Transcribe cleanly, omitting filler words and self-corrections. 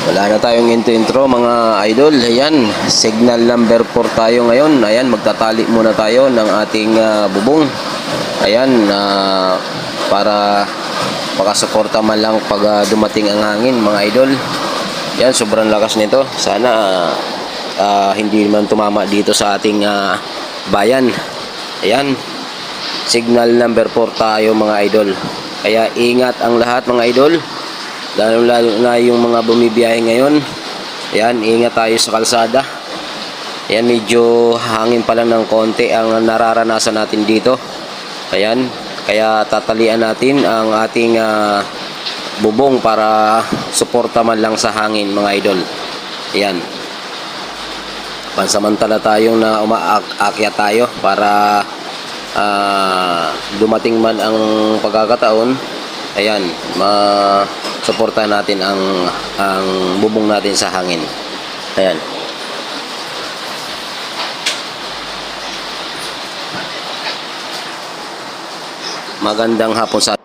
Wala na tayong intro mga idol. Ayan, signal number 4 tayo ngayon. Ayan, magtatali muna tayo ng ating bubong. Ayan, para makasuporta man lang pag dumating ang hangin mga idol. Ayan, sobrang lakas nito. Sana hindi man tumama dito sa ating bayan. Ayan, signal number 4 tayo mga idol. Kaya ingat ang lahat mga idol. Lalo na yung mga bumibiyahe ngayon. Ayan, ingat tayo sa kalsada. Ayan, medyo hangin pa lang ng konti ang nararanasan natin dito. Ayan, kaya tatalian natin ang ating bubong para suporta man lang sa hangin mga idol. Ayan, pansamantala tayong na umaakyat tayo para dumating man ang pagkakataon. Ayan, suportahan natin ang bubong natin sa hangin. Ayan. Magandang hapon sa